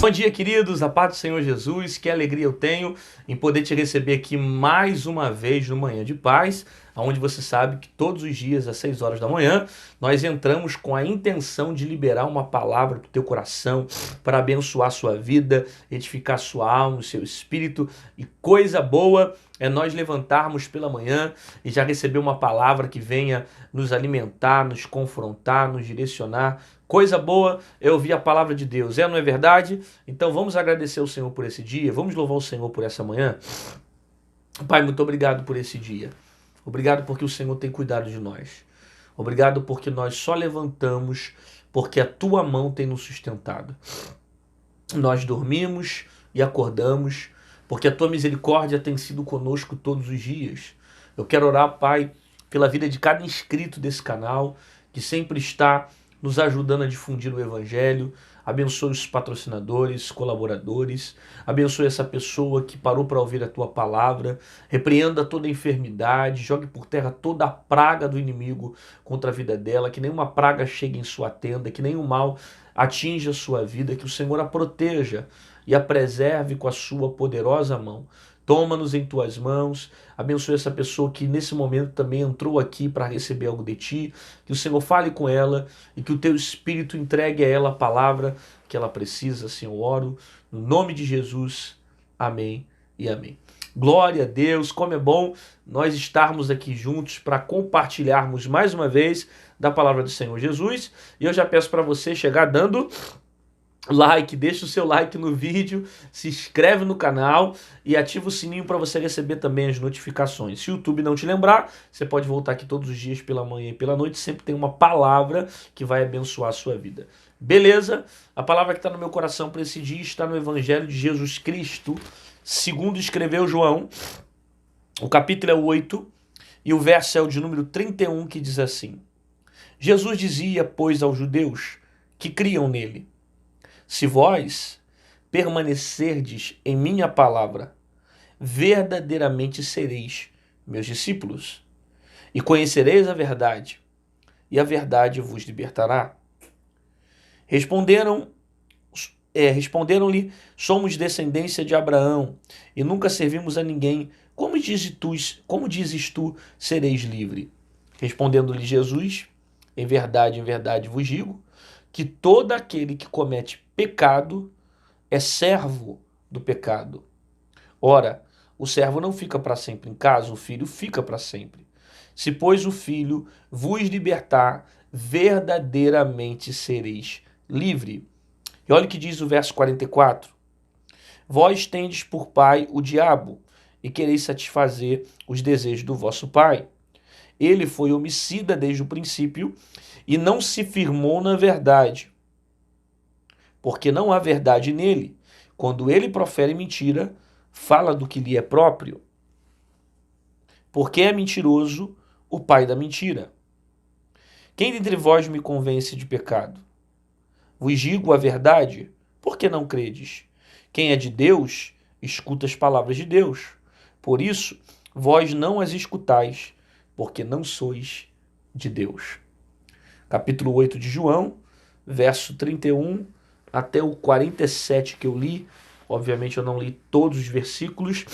Bom dia, queridos, a paz do Senhor Jesus, que alegria eu tenho em poder te receber aqui mais uma vez no Manhã de Paz, onde você sabe que todos os dias às 6 horas da manhã nós entramos com a intenção de liberar uma palavra para o teu coração, para abençoar a sua vida, edificar a sua alma, o seu espírito, e coisa boa é nós levantarmos pela manhã e já receber uma palavra que venha nos alimentar, nos confrontar, nos direcionar. Coisa boa é ouvir a palavra de Deus, não é verdade? Então vamos agradecer ao Senhor por esse dia, vamos louvar o Senhor por essa manhã. Pai, muito obrigado por esse dia. Obrigado porque o Senhor tem cuidado de nós. Obrigado porque nós só levantamos porque a tua mão tem nos sustentado. Nós dormimos e acordamos porque a tua misericórdia tem sido conosco todos os dias. Eu quero orar, Pai, pela vida de cada inscrito desse canal, que sempre está nos ajudando a difundir o Evangelho. Abençoe os patrocinadores, colaboradores. Abençoe essa pessoa que parou para ouvir a tua palavra. Repreenda toda enfermidade. Jogue por terra toda a praga do inimigo contra a vida dela. Que nenhuma praga chegue em sua tenda. Que nenhum mal atinja a sua vida. Que o Senhor a proteja e a preserve com a sua poderosa mão. Toma-nos em tuas mãos, abençoe essa pessoa que nesse momento também entrou aqui para receber algo de ti, que o Senhor fale com ela e que o teu Espírito entregue a ela a palavra que ela precisa, assim eu oro, no nome de Jesus, amém e amém. Glória a Deus, como é bom nós estarmos aqui juntos para compartilharmos mais uma vez da palavra do Senhor Jesus, e eu já peço para você chegar dando like, deixa o seu like no vídeo, se inscreve no canal e ativa o sininho para você receber também as notificações. Se o YouTube não te lembrar, você pode voltar aqui todos os dias pela manhã e pela noite, sempre tem uma palavra que vai abençoar a sua vida. Beleza? A palavra que está no meu coração para esse dia está no Evangelho de Jesus Cristo, segundo escreveu João, o capítulo é 8 e o verso é o de número 31, que diz assim: Jesus dizia, pois, aos judeus que criam nele: se vós permanecerdes em minha palavra, verdadeiramente sereis meus discípulos, e conhecereis a verdade, e a verdade vos libertará. Responderam-lhe, somos descendência de Abraão, e nunca servimos a ninguém. Como dizes tu, sereis livre? Respondendo-lhe Jesus, em verdade vos digo, que todo aquele que comete pecado é servo do pecado. Ora, o servo não fica para sempre em casa, o filho fica para sempre. Se, pois, o filho vos libertar, verdadeiramente sereis livre. E olha o que diz o verso 44. Vós tendes por pai o diabo, e quereis satisfazer os desejos do vosso pai. Ele foi homicida desde o princípio, e não se firmou na verdade, porque não há verdade nele. Quando ele profere mentira, fala do que lhe é próprio, porque é mentiroso o pai da mentira. Quem dentre vós me convence de pecado? Vos digo a verdade, por que não credes? Quem é de Deus, escuta as palavras de Deus. Por isso, vós não as escutais, porque não sois de Deus. Capítulo 8 de João, verso 31 até o 47 que eu li. Obviamente eu não li todos os versículos,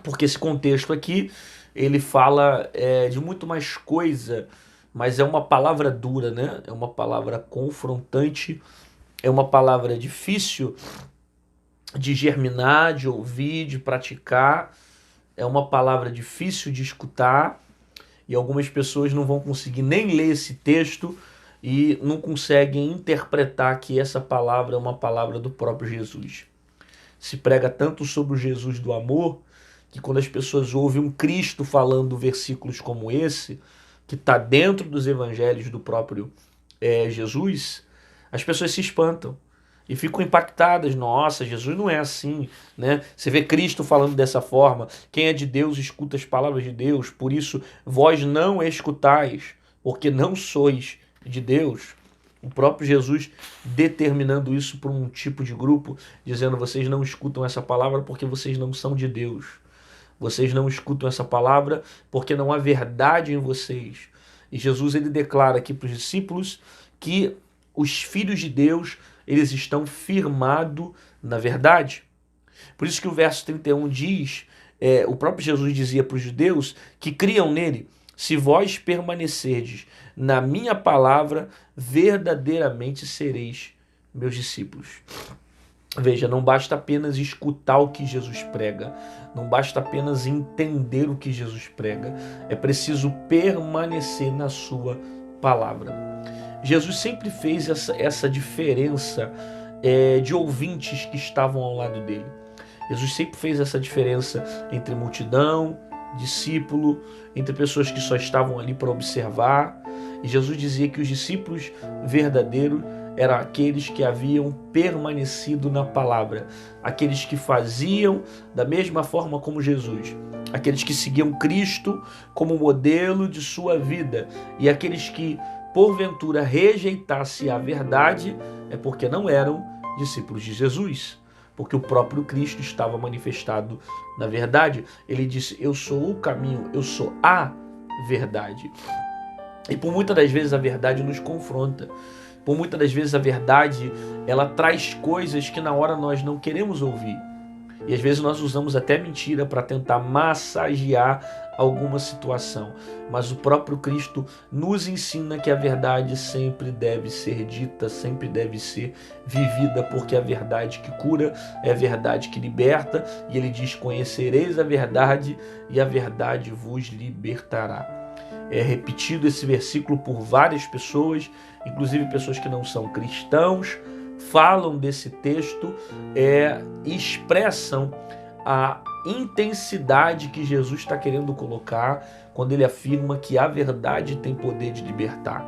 porque esse contexto aqui, ele fala de muito mais coisa, mas é uma palavra dura, né? É uma palavra confrontante, é uma palavra difícil de germinar, de ouvir, de praticar, é uma palavra difícil de escutar, e algumas pessoas não vão conseguir nem ler esse texto e não conseguem interpretar que essa palavra é uma palavra do próprio Jesus. Se prega tanto sobre o Jesus do amor, que quando as pessoas ouvem um Cristo falando versículos como esse, que está dentro dos evangelhos do próprio Jesus, as pessoas se espantam e ficam impactadas. Nossa, Jesus não é assim, né? Você vê Cristo falando dessa forma. Quem é de Deus escuta as palavras de Deus. Por isso, vós não escutais, porque não sois de Deus. O próprio Jesus determinando isso para um tipo de grupo, dizendo: vocês não escutam essa palavra porque vocês não são de Deus. Vocês não escutam essa palavra porque não há verdade em vocês. E Jesus, ele declara aqui para os discípulos que os filhos de Deus, eles estão firmados na verdade. Por isso que o verso 31 diz, o próprio Jesus dizia para os judeus que criam nele: se vós permanecerdes na minha palavra, verdadeiramente sereis meus discípulos. Veja, não basta apenas escutar o que Jesus prega, não basta apenas entender o que Jesus prega, é preciso permanecer na sua palavra. Jesus sempre fez essa diferença de ouvintes que estavam ao lado dele. Jesus sempre fez essa diferença entre multidão, discípulo, entre pessoas que só estavam ali para observar. E Jesus dizia que os discípulos verdadeiros eram aqueles que haviam permanecido na palavra, aqueles que faziam da mesma forma como Jesus, aqueles que seguiam Cristo como modelo de sua vida, e aqueles que porventura rejeitassem a verdade é porque não eram discípulos de Jesus, porque o próprio Cristo estava manifestado na verdade. Ele disse: eu sou o caminho, eu sou a verdade. E por muitas das vezes a verdade nos confronta. Por muitas das vezes a verdade, ela traz coisas que na hora nós não queremos ouvir. E às vezes nós usamos até mentira para tentar massagear alguma situação. Mas o próprio Cristo nos ensina que a verdade sempre deve ser dita, sempre deve ser vivida, porque a verdade que cura é a verdade que liberta. E ele diz: conhecereis a verdade e a verdade vos libertará. É repetido esse versículo por várias pessoas, inclusive pessoas que não são cristãos, falam desse texto, expressam a intensidade que Jesus está querendo colocar quando ele afirma que a verdade tem poder de libertar.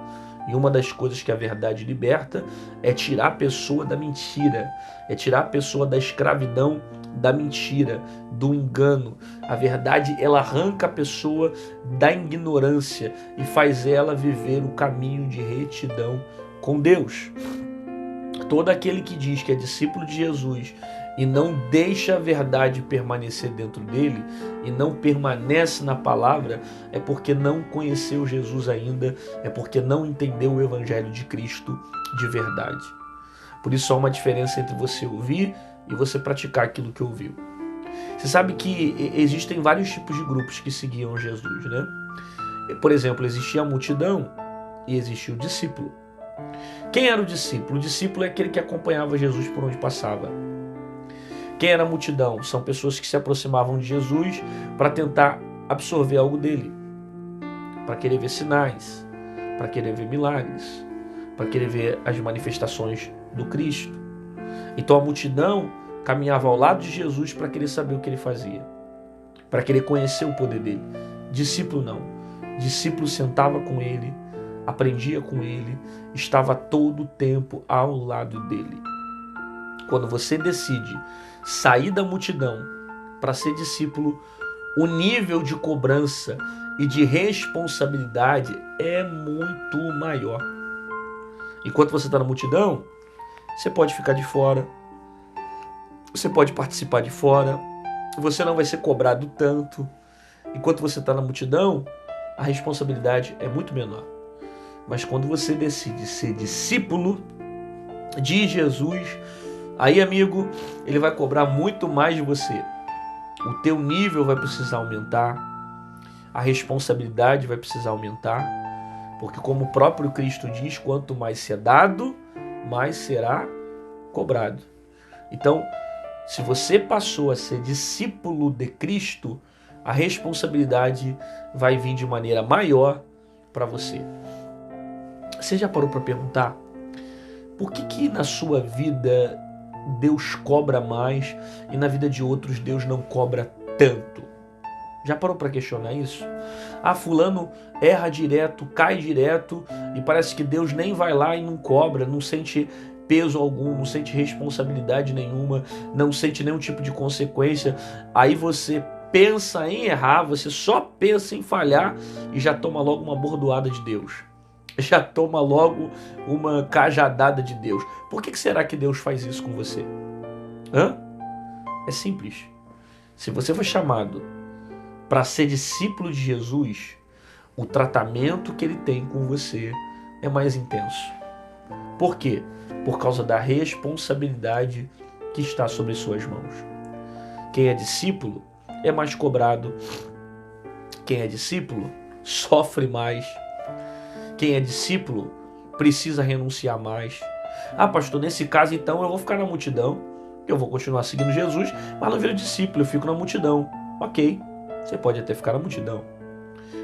E uma das coisas que a verdade liberta é tirar a pessoa da mentira, é tirar a pessoa da escravidão da mentira, do engano. A verdade, ela arranca a pessoa da ignorância e faz ela viver o caminho de retidão com Deus. Todo aquele que diz que é discípulo de Jesus e não deixa a verdade permanecer dentro dele e não permanece na palavra, é porque não conheceu Jesus ainda, é porque não entendeu o evangelho de Cristo de verdade. Por isso há uma diferença entre você ouvir e você praticar aquilo que ouviu. Você sabe que existem vários tipos de grupos que seguiam Jesus, né? Por exemplo, existia a multidão e existia o discípulo. Quem era o discípulo? O discípulo é aquele que acompanhava Jesus por onde passava. Quem era a multidão? São pessoas que se aproximavam de Jesus para tentar absorver algo dele, para querer ver sinais, para querer ver milagres, para querer ver as manifestações do Cristo. Então a multidão caminhava ao lado de Jesus para querer saber o que ele fazia, para querer conhecer o poder dele. Discípulo não. Discípulo sentava com ele, aprendia com ele, estava todo o tempo ao lado dele. Quando você decide sair da multidão para ser discípulo, o nível de cobrança e de responsabilidade é muito maior. Enquanto você está na multidão, você pode ficar de fora, você pode participar de fora, você não vai ser cobrado tanto. Enquanto você está na multidão, a responsabilidade é muito menor. Mas quando você decide ser discípulo de Jesus, aí, amigo, ele vai cobrar muito mais de você. O teu nível vai precisar aumentar, a responsabilidade vai precisar aumentar, porque como o próprio Cristo diz, quanto mais se é dado, mais será cobrado. Então, se você passou a ser discípulo de Cristo, a responsabilidade vai vir de maneira maior para você. Você já parou para perguntar por que na sua vida Deus cobra mais e na vida de outros Deus não cobra tanto? Já parou para questionar isso? Fulano erra direto, cai direto e parece que Deus nem vai lá e não cobra, não sente peso algum, não sente responsabilidade nenhuma, não sente nenhum tipo de consequência. Aí você pensa em errar, você só pensa em falhar e já toma logo uma bordoada de Deus. Já toma logo uma cajadada de Deus. Por que será que Deus faz isso com você? É simples. Se você foi chamado para ser discípulo de Jesus, o tratamento que ele tem com você é mais intenso. Por quê? por causa da responsabilidade que está sobre suas mãos. Quem é discípulo é mais cobrado. Quem é discípulo sofre mais. Quem é discípulo precisa renunciar mais. Ah, pastor, nesse caso então eu vou ficar na multidão, eu vou continuar seguindo Jesus, mas não viro discípulo, eu fico na multidão. Ok, você pode até ficar na multidão.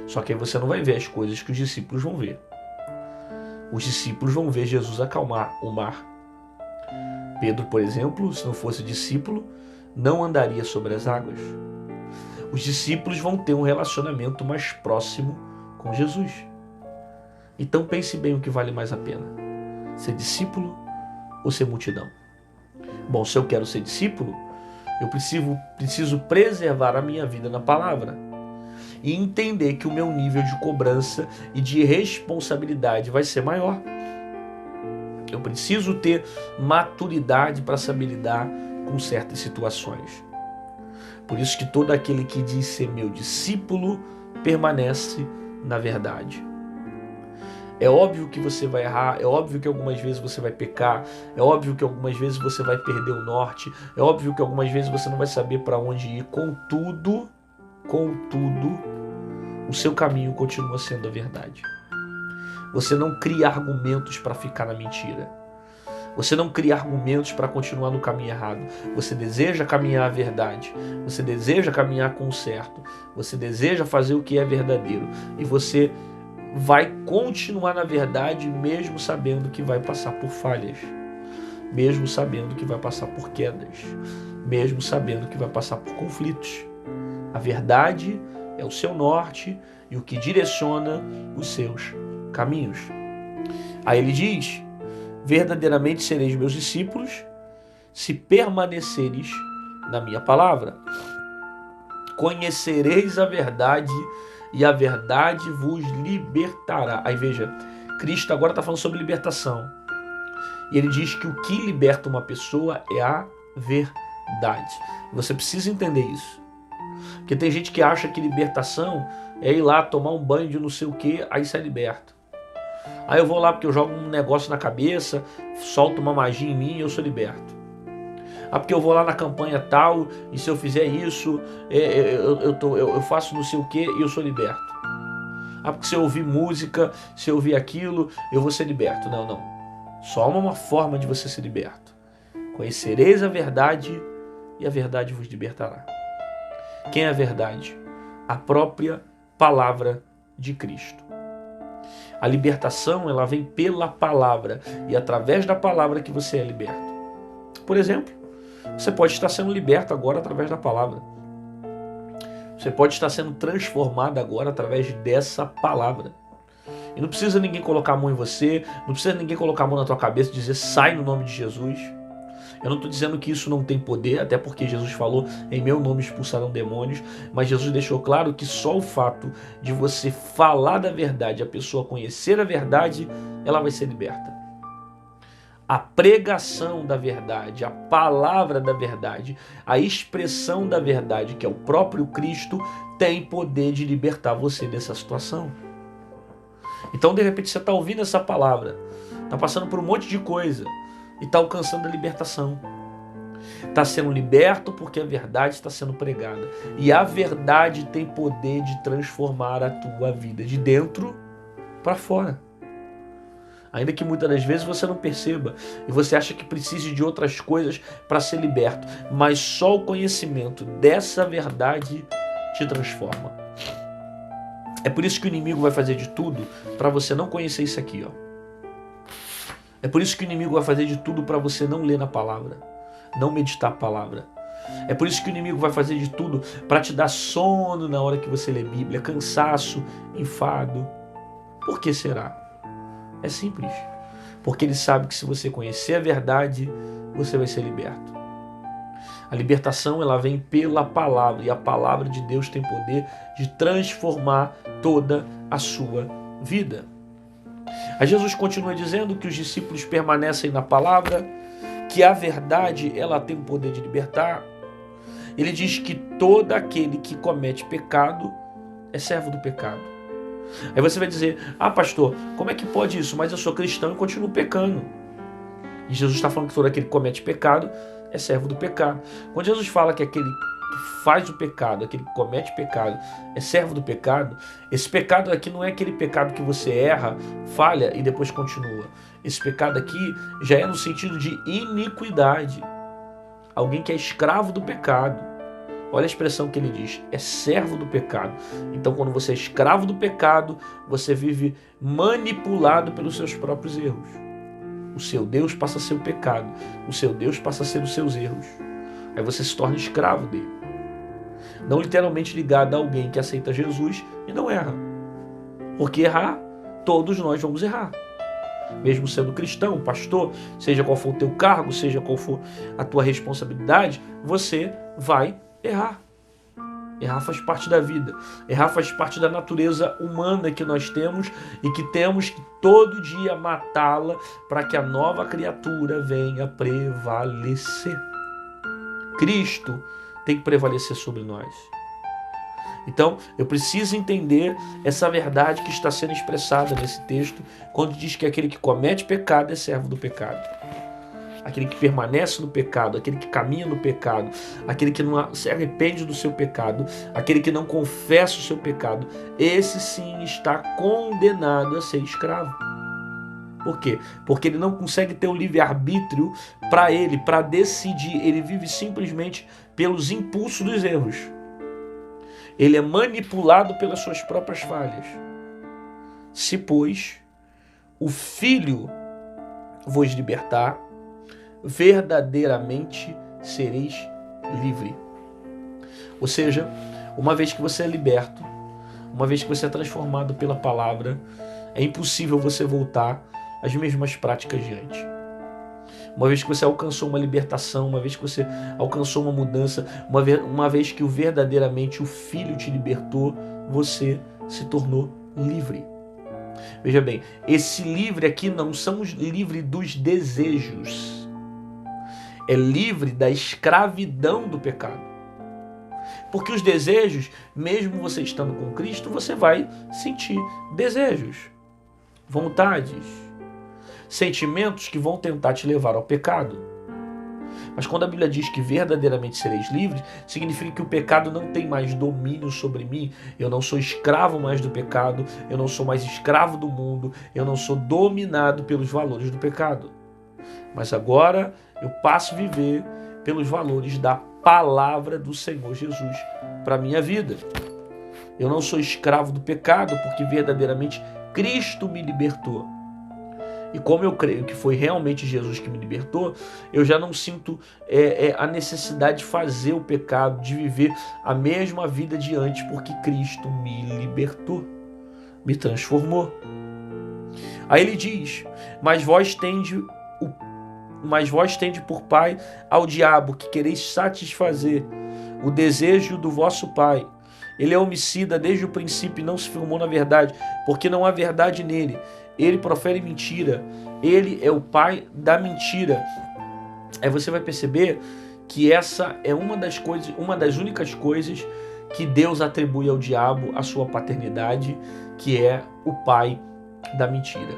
Só que aí você não vai ver as coisas que os discípulos vão ver. Os discípulos vão ver Jesus acalmar o mar. Pedro, por exemplo, se não fosse discípulo, não andaria sobre as águas. Os discípulos vão ter um relacionamento mais próximo com Jesus. Então pense bem o que vale mais a pena: ser discípulo ou ser multidão? Bom, se eu quero ser discípulo, eu preciso preservar a minha vida na palavra e entender que o meu nível de cobrança e de responsabilidade vai ser maior. Eu preciso ter maturidade para saber lidar com certas situações. Por isso que todo aquele que diz ser meu discípulo permanece na verdade. É óbvio que você vai errar, é óbvio que algumas vezes você vai pecar, é óbvio que algumas vezes você vai perder o norte, é óbvio que algumas vezes você não vai saber para onde ir. Contudo, o seu caminho continua sendo a verdade. Você não cria argumentos para ficar na mentira. Você não cria argumentos para continuar no caminho errado. Você deseja caminhar a verdade. Você deseja caminhar com o certo. Você deseja fazer o que é verdadeiro. E você vai continuar na verdade mesmo sabendo que vai passar por falhas. Mesmo sabendo que vai passar por quedas. Mesmo sabendo que vai passar por conflitos. A verdade é o seu norte e o que direciona os seus caminhos. Aí ele diz: verdadeiramente sereis meus discípulos se permaneceres na minha palavra. Conhecereis a verdade e a verdade vos libertará. Aí veja, Cristo agora está falando sobre libertação. E ele diz que o que liberta uma pessoa é a verdade. Você precisa entender isso. Porque tem gente que acha que libertação é ir lá tomar um banho de não sei o que, aí sai liberto. Aí eu vou lá porque eu jogo um negócio na cabeça, solto uma magia em mim e eu sou liberto. Ah, porque eu vou lá na campanha tal e se eu fizer isso, eu faço não sei o que e eu sou liberto. Ah, porque se eu ouvir música, se eu ouvir aquilo, eu vou ser liberto. Não. Só uma forma de você ser liberto. Conhecereis a verdade e a verdade vos libertará. Quem é a verdade? A própria palavra de Cristo. A libertação, ela vem pela palavra e através da palavra que você é liberto. Por exemplo, você pode estar sendo liberto agora através da palavra. Você pode estar sendo transformado agora através dessa palavra. E não precisa ninguém colocar a mão em você, não precisa ninguém colocar a mão na tua cabeça e dizer sai no nome de Jesus. Eu não estou dizendo que isso não tem poder, até porque Jesus falou, em meu nome expulsarão demônios, mas Jesus deixou claro que só o fato de você falar da verdade, a pessoa conhecer a verdade, ela vai ser liberta. A pregação da verdade, a palavra da verdade, a expressão da verdade, que é o próprio Cristo, tem poder de libertar você dessa situação. Então, de repente, você está ouvindo essa palavra, está passando por um monte de coisa, e está alcançando a libertação. Está sendo liberto porque a verdade está sendo pregada. E a verdade tem poder de transformar a tua vida de dentro para fora. Ainda que muitas das vezes você não perceba e você acha que precise de outras coisas para ser liberto. Mas só o conhecimento dessa verdade te transforma. É por isso que o inimigo vai fazer de tudo para você não conhecer isso aqui, ó. É por isso que o inimigo vai fazer de tudo para você não ler na palavra, não meditar a palavra. É por isso que o inimigo vai fazer de tudo para te dar sono na hora que você lê Bíblia, cansaço, enfado. Por que será? É simples. Porque ele sabe que se você conhecer a verdade, você vai ser liberto. A libertação, ela vem pela palavra, e a palavra de Deus tem poder de transformar toda a sua vida. Aí Jesus continua dizendo que os discípulos permanecem na palavra, que a verdade ela tem o poder de libertar. Ele diz que todo aquele que comete pecado é servo do pecado. Aí você vai dizer, ah pastor, como é que pode isso? Mas eu sou cristão e continuo pecando. E Jesus está falando que todo aquele que comete pecado é servo do pecado. Quando Jesus fala que aquele que faz o pecado, aquele que comete pecado, é servo do pecado, esse pecado aqui não é aquele pecado que você erra, falha e depois continua. Esse pecado aqui já é no sentido de iniquidade. Alguém que é escravo do pecado. Olha a expressão que ele diz, é servo do pecado. Então, quando você é escravo do pecado, você vive manipulado pelos seus próprios erros. O seu Deus passa a ser o pecado. O seu Deus passa a ser os seus erros. Aí você se torna escravo dele. Não literalmente ligado a alguém que aceita Jesus e não erra. Porque errar, todos nós vamos errar. Mesmo sendo cristão, pastor, seja qual for o teu cargo, seja qual for a tua responsabilidade, você vai errar. Errar faz parte da vida. Errar faz parte da natureza humana que nós temos e que temos que todo dia matá-la para que a nova criatura venha prevalecer. Cristo tem que prevalecer sobre nós. Então, eu preciso entender essa verdade que está sendo expressada nesse texto, quando diz que aquele que comete pecado é servo do pecado. Aquele que permanece no pecado, aquele que caminha no pecado, aquele que não se arrepende do seu pecado, aquele que não confessa o seu pecado, esse sim está condenado a ser escravo. Por quê? Porque ele não consegue ter um livre-arbítrio para decidir. Ele vive simplesmente pelos impulsos dos erros. Ele é manipulado pelas suas próprias falhas. Se, pois, o Filho vos libertar, verdadeiramente sereis livre. Ou seja, uma vez que você é liberto, uma vez que você é transformado pela palavra, é impossível você voltar às mesmas práticas de antes. Uma vez que você alcançou uma libertação, uma vez que você alcançou uma mudança, uma vez que verdadeiramente o Filho te libertou, você se tornou livre. Veja bem, esse livre aqui não são livre dos desejos. É livre da escravidão do pecado. Porque os desejos, mesmo você estando com Cristo, você vai sentir desejos, vontades, sentimentos que vão tentar te levar ao pecado. Mas quando a Bíblia diz que verdadeiramente sereis livres, significa que o pecado não tem mais domínio sobre mim. Eu não sou escravo mais do pecado, eu não sou mais escravo do mundo, eu não sou dominado pelos valores do pecado. Mas agora eu passo a viver pelos valores da palavra do Senhor Jesus para a minha vida. Eu não sou escravo do pecado, porque verdadeiramente Cristo me libertou. E como eu creio que foi realmente Jesus que me libertou, eu já não sinto a necessidade de fazer o pecado, de viver a mesma vida de antes, porque Cristo me libertou, me transformou. Aí ele diz, mas vós tende por pai ao diabo, que quereis satisfazer o desejo do vosso pai. Ele é homicida desde o princípio e não se firmou na verdade, porque não há verdade nele. Ele profere mentira. Ele é o pai da mentira. Aí você vai perceber que essa é uma das únicas coisas que Deus atribui ao diabo a sua paternidade, que é o pai da mentira.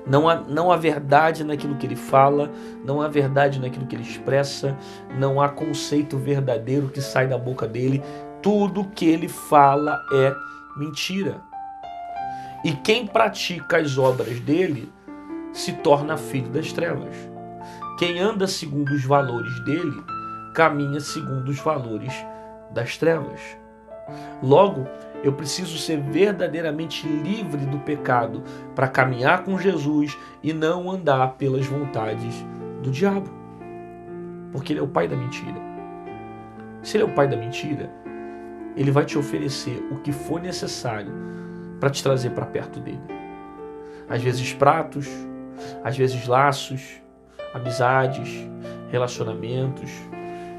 Não há verdade naquilo que ele fala, não há verdade naquilo que ele expressa, não há conceito verdadeiro que sai da boca dele. Tudo que ele fala é mentira. E quem pratica as obras dele se torna filho das trevas. Quem anda segundo os valores dele, caminha segundo os valores das trevas. Logo, eu preciso ser verdadeiramente livre do pecado para caminhar com Jesus e não andar pelas vontades do diabo. Porque ele é o pai da mentira. Se ele é o pai da mentira, ele vai te oferecer o que for necessário para te trazer para perto dele. Às vezes pratos, às vezes laços, amizades, relacionamentos,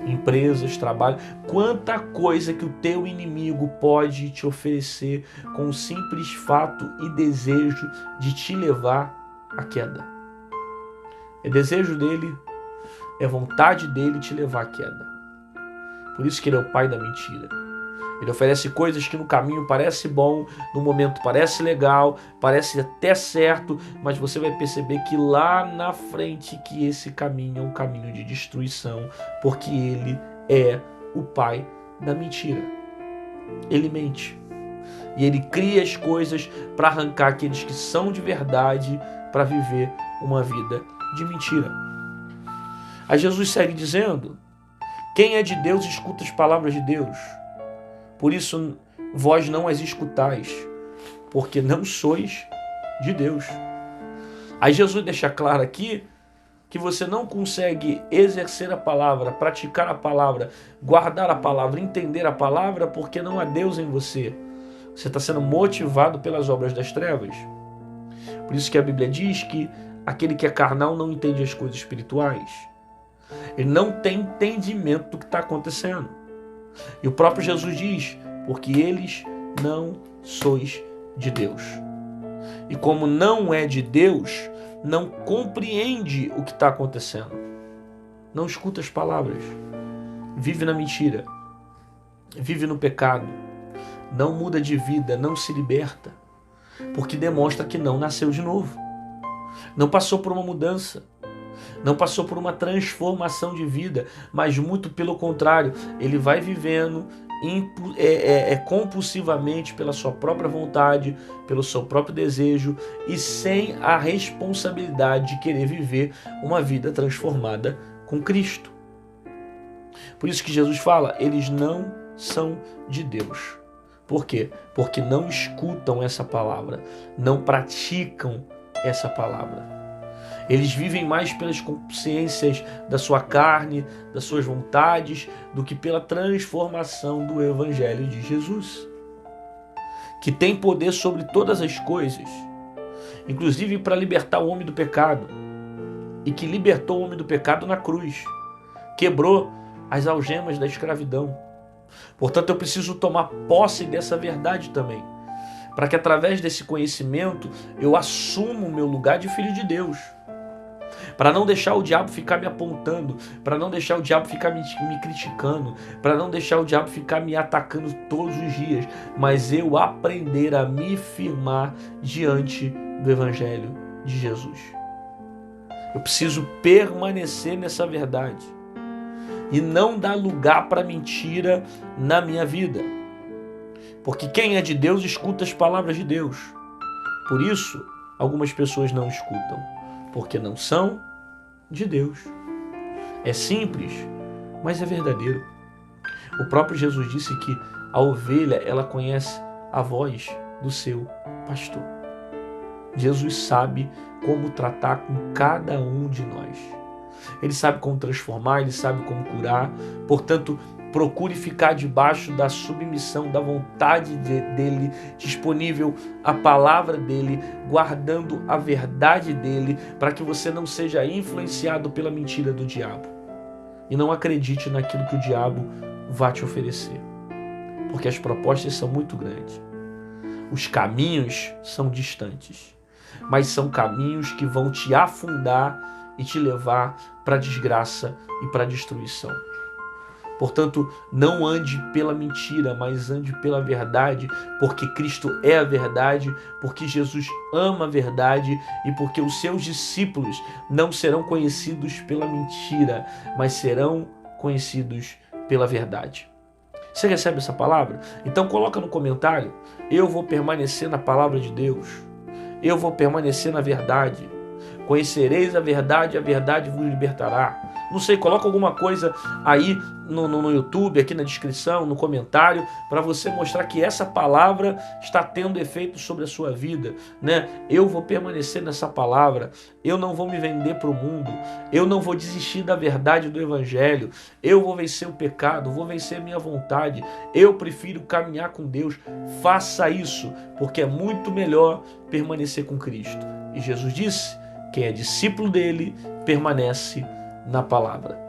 empresas, trabalho. Quanta coisa que o teu inimigo pode te oferecer com o simples fato e desejo de te levar à queda. É desejo dele, é vontade dele te levar à queda. Por isso que ele é o pai da mentira. Ele oferece coisas que no caminho parece bom, no momento parece legal, parece até certo, mas você vai perceber que lá na frente que esse caminho é um caminho de destruição, porque ele é o pai da mentira. Ele mente. E ele cria as coisas para arrancar aqueles que são de verdade para viver uma vida de mentira. Aí Jesus segue dizendo: quem é de Deus escuta as palavras de Deus. Por isso vós não as escutais, porque não sois de Deus. Aí Jesus deixa claro aqui que você não consegue exercer a palavra, praticar a palavra, guardar a palavra, entender a palavra, porque não há Deus em você. Você está sendo motivado pelas obras das trevas. Por isso que a Bíblia diz que aquele que é carnal não entende as coisas espirituais. Ele não tem entendimento do que está acontecendo. E o próprio Jesus diz: porque eles não sois de Deus. E como não é de Deus, não compreende o que está acontecendo. Não escuta as palavras. Vive na mentira. Vive no pecado. Não muda de vida, não se liberta. Porque demonstra que não nasceu de novo. Não passou por uma mudança. Não passou por uma transformação de vida, mas muito pelo contrário, ele vai vivendo compulsivamente pela sua própria vontade, pelo seu próprio desejo e sem a responsabilidade de querer viver uma vida transformada com Cristo. Por isso que Jesus fala, eles não são de Deus. Por quê? Porque não escutam essa palavra, não praticam essa palavra. Eles vivem mais pelas consciências da sua carne, das suas vontades, do que pela transformação do Evangelho de Jesus, que tem poder sobre todas as coisas, inclusive para libertar o homem do pecado, e que libertou o homem do pecado na cruz, quebrou as algemas da escravidão. Portanto, eu preciso tomar posse dessa verdade também, para que através desse conhecimento eu assuma o meu lugar de filho de Deus. Para não deixar o diabo ficar me apontando, para não deixar o diabo ficar me criticando, para não deixar o diabo ficar me atacando todos os dias, mas eu aprender a me firmar diante do Evangelho de Jesus. Eu preciso permanecer nessa verdade e não dar lugar para mentira na minha vida. Porque quem é de Deus escuta as palavras de Deus. Por isso, algumas pessoas não escutam, porque não são de Deus. É simples, mas é verdadeiro. O próprio Jesus disse que a ovelha, ela conhece a voz do seu pastor. Jesus sabe como tratar com cada um de nós. Ele sabe como transformar, ele sabe como curar. Portanto, procure ficar debaixo da submissão, da vontade dele, disponível à palavra dele, guardando a verdade dele, para que você não seja influenciado pela mentira do diabo. E não acredite naquilo que o diabo vai te oferecer. Porque as propostas são muito grandes. Os caminhos são distantes. Mas são caminhos que vão te afundar e te levar para a desgraça e para a destruição. Portanto, não ande pela mentira, mas ande pela verdade, porque Cristo é a verdade, porque Jesus ama a verdade e porque os seus discípulos não serão conhecidos pela mentira, mas serão conhecidos pela verdade. Você recebe essa palavra? Então coloca no comentário: eu vou permanecer na palavra de Deus, eu vou permanecer na verdade. Conhecereis a verdade vos libertará. Não sei, coloca alguma coisa aí no YouTube, aqui na descrição, no comentário, para você mostrar que essa palavra está tendo efeito sobre a sua vida, né? Eu vou permanecer nessa palavra, eu não vou me vender para o mundo, eu não vou desistir da verdade do Evangelho, eu vou vencer o pecado, vou vencer a minha vontade, eu prefiro caminhar com Deus. Faça isso, porque é muito melhor permanecer com Cristo. E Jesus disse: quem é discípulo dele permanece na palavra.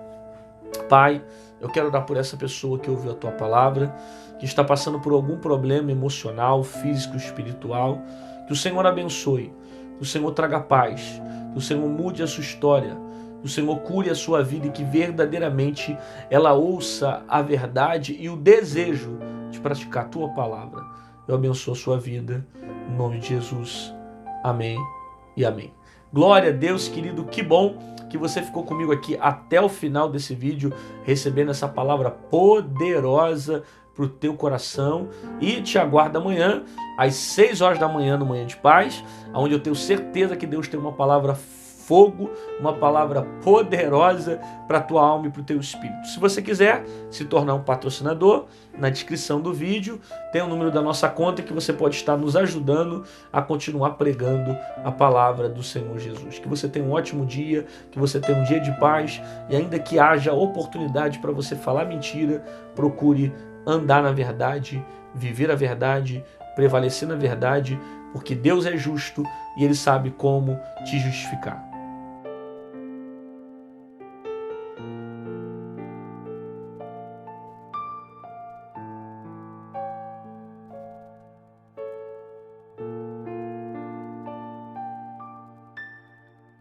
Pai, eu quero orar por essa pessoa que ouviu a tua palavra, que está passando por algum problema emocional, físico, espiritual. Que o Senhor abençoe, que o Senhor traga paz, que o Senhor mude a sua história, o Senhor cure a sua vida e que verdadeiramente ela ouça a verdade e o desejo de praticar a tua palavra. Eu abençoo a sua vida, em nome de Jesus. Amém e amém. Glória a Deus, querido, que bom que você ficou comigo aqui até o final desse vídeo, recebendo essa palavra poderosa para o teu coração, e te aguardo amanhã, às 6 horas da manhã, no Manhã de Paz, onde eu tenho certeza que Deus tem uma palavra fogo, uma palavra poderosa para a tua alma e para o teu espírito. Se você quiser se tornar um patrocinador, na descrição do vídeo tem o número da nossa conta que você pode estar nos ajudando a continuar pregando a palavra do Senhor Jesus. Que você tenha um ótimo dia, que você tenha um dia de paz, e ainda que haja oportunidade para você falar mentira, procure andar na verdade, viver a verdade, prevalecer na verdade, porque Deus é justo e Ele sabe como te justificar.